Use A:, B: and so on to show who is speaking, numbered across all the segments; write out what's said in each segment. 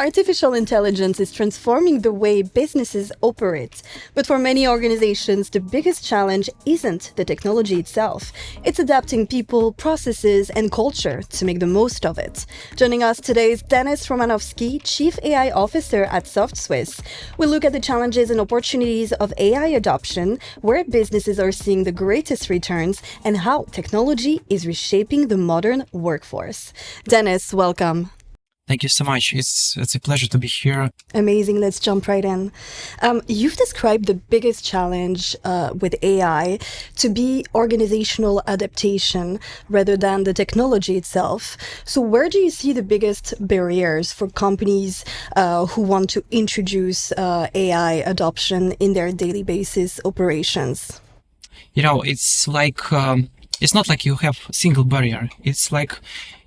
A: Artificial intelligence is transforming the way businesses operate. But for many organizations, the biggest challenge isn't the technology itself. It's adapting people, processes, and culture to make the most of it. Joining us today is Denis Romanovskiy, Chief AI Officer at SOFTSWISS. We'll look at the challenges and opportunities of AI adoption, where businesses are seeing the greatest returns, and how technology is reshaping the modern workforce. Denis, welcome.
B: Thank you so much. It's a pleasure to be here.
A: Amazing. Let's jump right in. You've described the biggest challenge with AI to be organizational adaptation rather than the technology itself. So where do you see the biggest barriers for companies who want to introduce AI adoption in their daily basis operations?
B: You know, it's like, it's not like you have a single barrier. It's like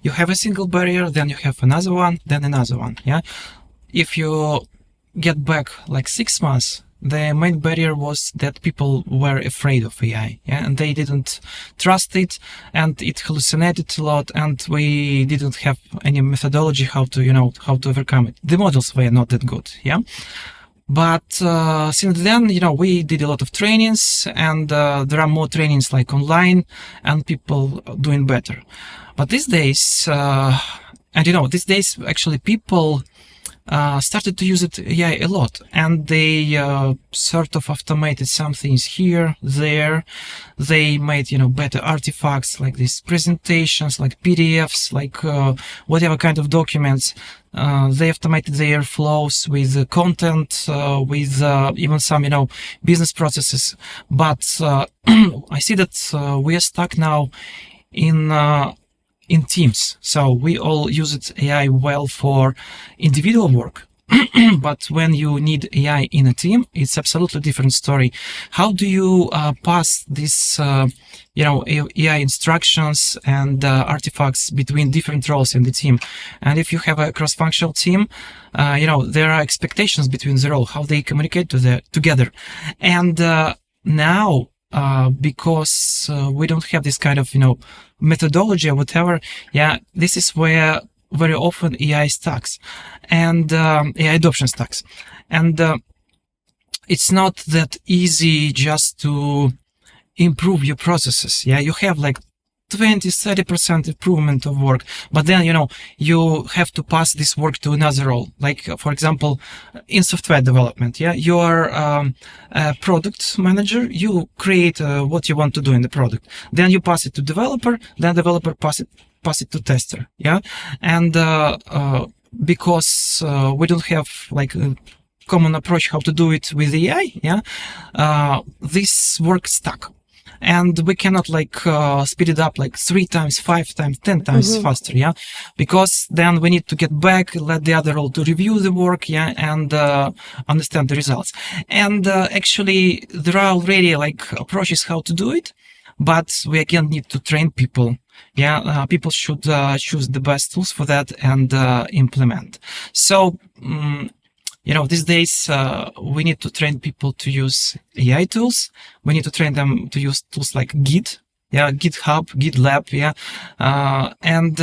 B: you have a single barrier, then you have another one, then another one. Yeah. If you get back like 6 months, the main barrier was that people were afraid of AI. Yeah. And they didn't trust it, and it hallucinated a lot, and we didn't have any methodology how to overcome it. The models were not that good. Yeah. But since then, we did a lot of trainings, and there are more trainings like online, and people doing better. But these days, actually people started to use AI a lot, and they sort of automated some things here, there. They made, better artifacts like these presentations, like PDFs, like whatever kind of documents. They automated their flows with content, with even some, business processes. But I see that we are stuck now in teams. So we all use AI well for individual work. But when you need AI in a team, it's absolutely different story. How do you pass this, AI instructions and artifacts between different roles in the team? And if you have a cross-functional team, there are expectations between the role, how they communicate together. And now, because we don't have this kind of, methodology or whatever, this is where very often AI stacks and AI adoption stacks. And it's not that easy just to improve your processes. Yeah, you have like 20-30% improvement of work, but then you have to pass this work to another role. Like for example, in software development, you are a product manager. You create what you want to do in the product, then you pass it to developer, then developer pass it to tester. And because we don't have like a common approach how to do it with AI, this work stuck. And we cannot like speed it up like 3 times, 5 times, 10 times faster, because then we need to get back, let the other role to review the work, and understand the results. And actually, there are already like approaches how to do it, but we again need to train people. People should choose the best tools for that and implement. So. These days, we need to train people to use AI tools. We need to train them to use tools like Git, GitHub, GitLab, and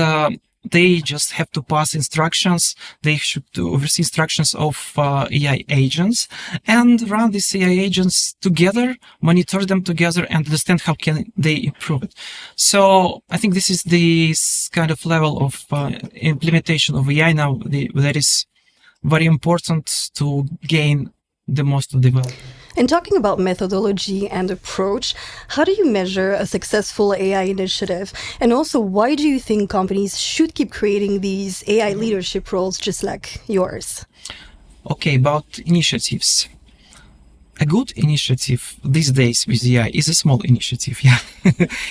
B: they just have to pass instructions. They should oversee instructions of AI agents and run these AI agents together, monitor them together, and understand how can they improve it. So I think this is the kind of level of implementation of AI now that is very important to gain the most of the value.
A: And talking about methodology and approach, how do you measure a successful AI initiative? And also, why do you think companies should keep creating these AI leadership roles just like yours?
B: Okay, about initiatives. A good initiative these days with AI is a small initiative.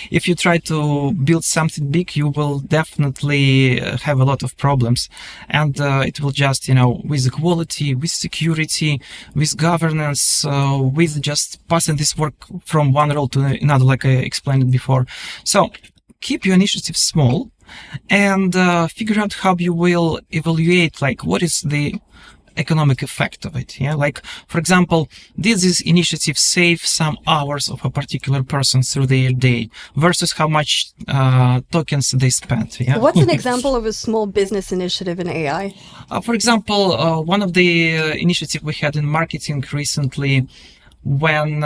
B: If you try to build something big, you will definitely have a lot of problems, and it will just, with the quality, with security, with governance, with just passing this work from one role to another, like I explained before. So keep your initiative small and figure out how you will evaluate, like what is the economic effect of it. Yeah, like for example, this initiative save some hours of a particular person through their day versus how much tokens they spent. Yeah.
A: What's an example of a small business initiative in AI?
B: For example, one of the initiatives we had in marketing recently, when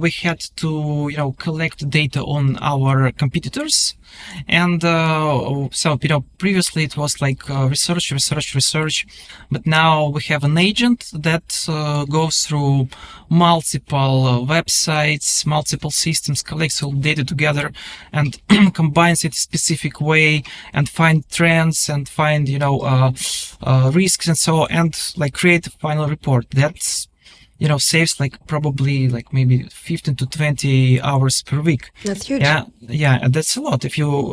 B: we had to collect data on our competitors, and so previously it was like research, but now we have an agent that goes through multiple websites, multiple systems, collects all data together and combines it a specific way and find trends and find risks and so on, and like create a final report that's saves like probably like maybe 15 to 20 hours per week.
A: That's huge.
B: Yeah, that's a lot if you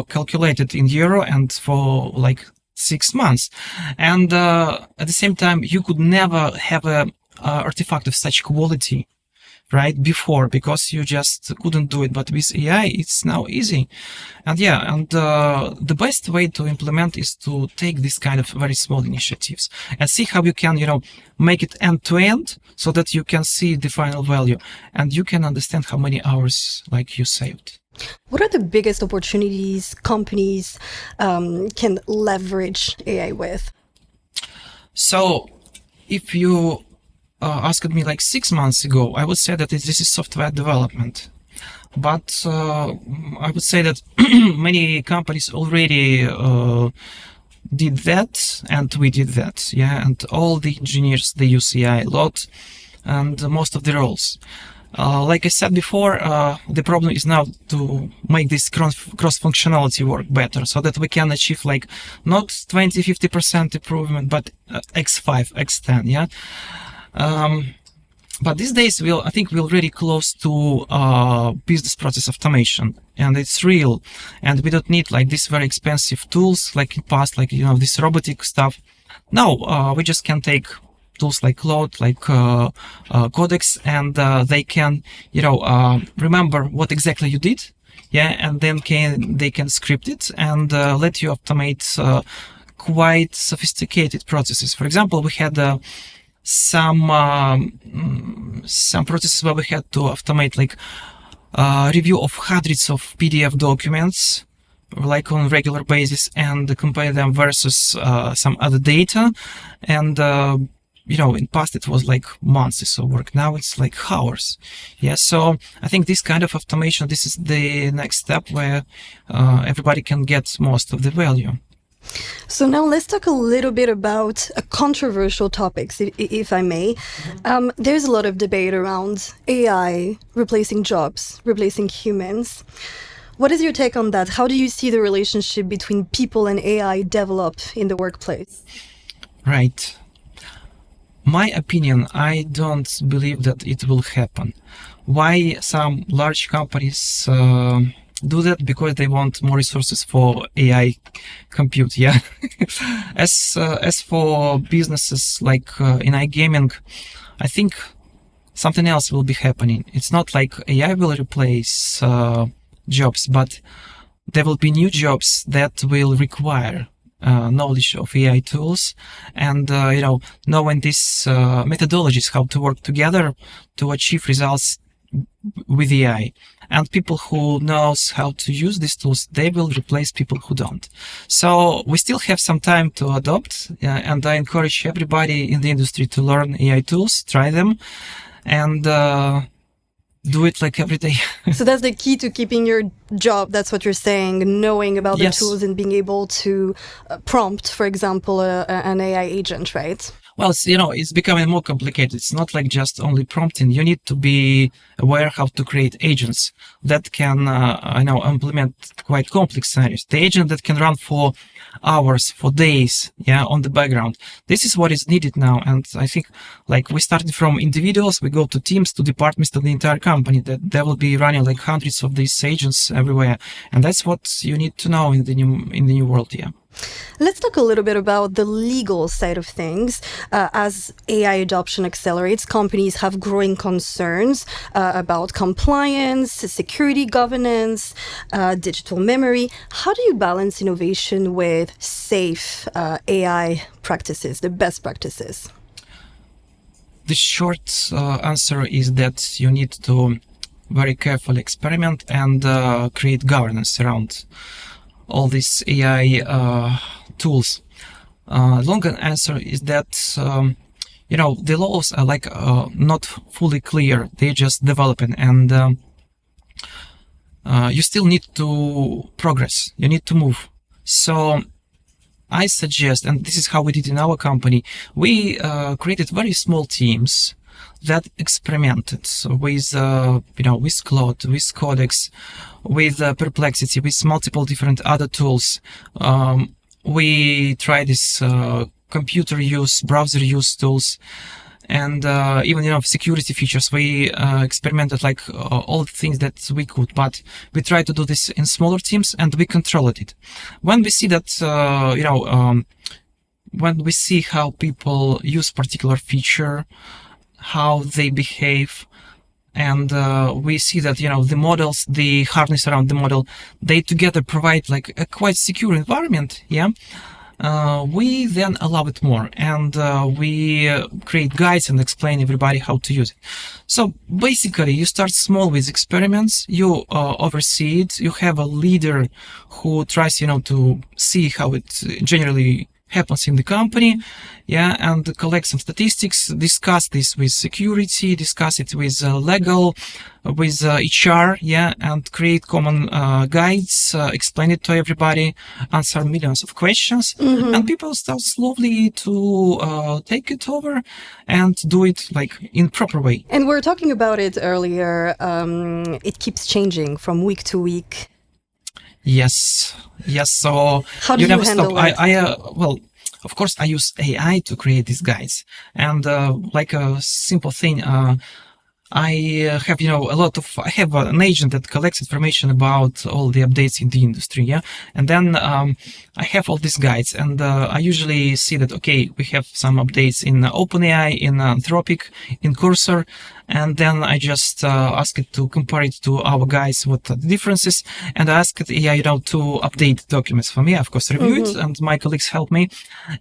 B: calculate it in euro and for like 6 months. And at the same time, you could never have a artifact of such quality right before, because you just couldn't do it. But with AI, it's now easy. And the best way to implement is to take this kind of very small initiatives and see how you can make it end to end, so that you can see the final value and you can understand how many hours like you saved.
A: What are the biggest opportunities companies can leverage AI with?
B: So if you asked me like 6 months ago, I would say that this is software development. But I would say that many companies already did that, and we did that. Yeah, and all the engineers, they use AI a lot, and most of the roles. Like I said before, the problem is now to make this cross-functionality work better, so that we can achieve like not 20-50% improvement, but x5, x10. Yeah. But these days, I think we're already close to business process automation, and it's real. And we don't need like these very expensive tools like in past, like this robotic stuff. No, we just can take tools like Claude, like Codex, and they can remember what exactly you did, yeah, and then they can script it and let you automate quite sophisticated processes. For example, we had some processes where we had to automate like review of hundreds of PDF documents like on regular basis and compare them versus some other data. And in past it was like months of work. Now it's like hours. Yeah, so I think this kind of automation, this is the next step where everybody can get most of the value.
A: So now let's talk a little bit about controversial topics, if I may. There's a lot of debate around AI replacing jobs, replacing humans. What is your take on that? How do you see the relationship between people and AI develop in the workplace?
B: Right. My opinion, I don't believe that it will happen. Why some large companies do that? Because they want more resources for AI compute. Yeah. As for businesses like in iGaming, I think something else will be happening. It's not like AI will replace jobs, but there will be new jobs that will require knowledge of AI tools and knowing these methodologies, how to work together to achieve results with AI. And people who knows how to use these tools, they will replace people who don't. So we still have some time to adopt, and I encourage everybody in the industry to learn AI tools, try them, and do it like every day.
A: So that's the key to keeping your job. That's what you're saying, knowing about the
B: Yes.
A: tools and being able to prompt, for example, an AI agent, right?
B: Well, it's becoming more complicated. It's not like just only prompting. You need to be aware how to create agents that can, implement quite complex scenarios. The agent that can run for hours, for days, on the background. This is what is needed now. And I think like we started from individuals, we go to teams, to departments, to the entire company, that they will be running like hundreds of these agents everywhere. And that's what you need to know in the new world. Yeah.
A: Let's talk a little bit about the legal side of things. As AI adoption accelerates, companies have growing concerns about compliance, security governance, digital memory. How do you balance innovation with safe AI practices, the best practices?
B: The short answer is that you need to very carefully experiment and create governance around all these AI tools. Longer answer is that the laws are not fully clear; they're just developing, and you still need to progress. You need to move. So I suggest, and this is how we did in our company, we created very small teams that experimented with, with Claude, with Codex, with Perplexity, with multiple different other tools. We tried this computer use, browser use tools, and even security features. We experimented all the things that we could, but we tried to do this in smaller teams, and we controlled it. When we see that when we see how people use particular feature, how they behave, and we see that the models, the harness around the model, they together provide a quite secure environment. We then allow it more, and we create guides and explain everybody how to use it. So basically, you start small with experiments, you oversee it, you have a leader who tries to see how it generally happens in the company, and collect some statistics, discuss this with security, discuss it with legal, with HR, and create common guides, explain it to everybody, answer millions of questions, and people start slowly to take it over and do it in proper way.
A: And we're talking about it earlier. It keeps changing from week to week.
B: Yes. So
A: how do you
B: never
A: handle
B: stop.
A: it?
B: Well, of course, I use AI to create these guides, and like a simple thing, I have I have an agent that collects information about all the updates in the industry, and then I have all these guides, and I usually see that we have some updates in OpenAI, in Anthropic, in Cursor, and then I just ask it to compare it to our guides, what are the differences, and I ask it AI to update documents for me. Of course, review it, and my colleagues help me,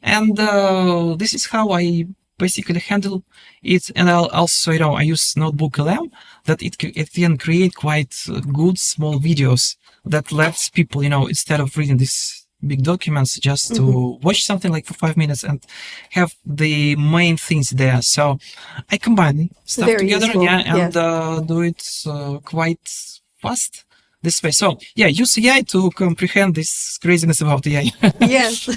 B: and this is how I basically handle it. And I'll also, I use Notebook LM that it can create quite good small videos that lets people, instead of reading these big documents, just to watch something for 5 minutes and have the main things there. So I combine stuff
A: Very
B: together,
A: useful.
B: and do it quite fast this way. So use AI to comprehend this craziness about AI.
A: Yes.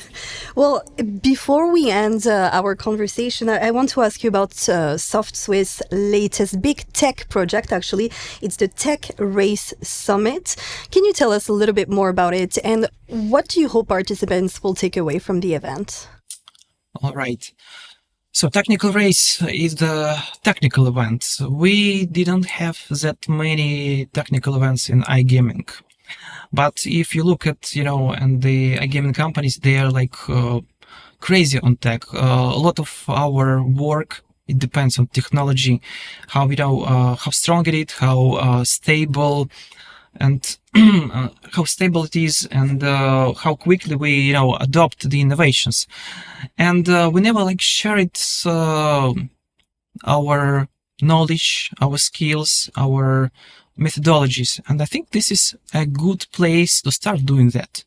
A: Well, before we end our conversation, I want to ask you about SOFTSWISS' latest big tech project, actually. It's the Tech Raise Summit. Can you tell us a little bit more about it, and what do you hope participants will take away from the event?
B: All right. So Technical Race is the technical event. We didn't have that many technical events in iGaming. But if you look at, and the iGaming companies, they are crazy on tech. A lot of our work, it depends on technology, how, how strong it is, how stable, and how stable it is, and how quickly we adopt the innovations. And we never share it, our knowledge, our skills, our methodologies, and I think this is a good place to start doing that.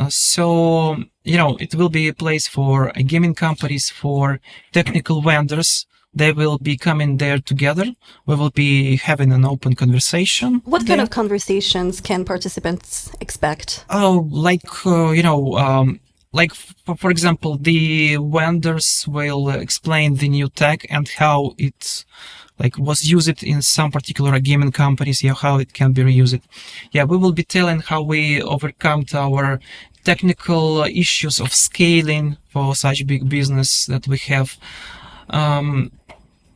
B: So it will be a place for gaming companies, for technical vendors. They will be coming there together. We will be having an open conversation.
A: What kind of conversations can participants expect?
B: Oh, for example, the vendors will explain the new tech and how it was used in some particular gaming companies, how it can be reused. We will be telling how we overcome our technical issues of scaling for such big business that we have.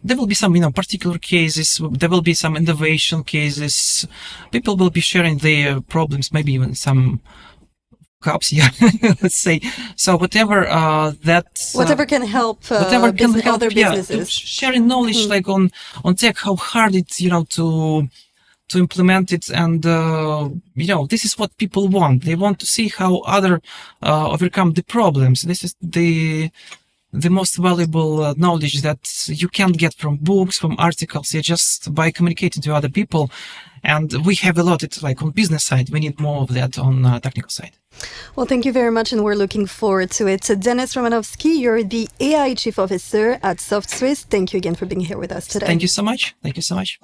B: There will be some, particular cases. There will be some innovation cases. People will be sharing their problems, maybe even some cups, yeah, let's say. So whatever
A: Whatever can help
B: whatever can help,
A: other
B: yeah, to
A: businesses.
B: sharing knowledge like on tech, how hard it's to implement it, and this is what people want. They want to see how other overcome the problems. This is the most valuable knowledge that you can't get from books, from articles, just by communicating to other people. And we have a lot, it's like on business side, we need more of that on technical side.
A: Well, thank you very much, and we're looking forward to it. Denis Romanovskiy, you're the AI Chief Officer at SoftSWISS. Thank you again for being here with us today.
B: Thank you so much. Thank you so much.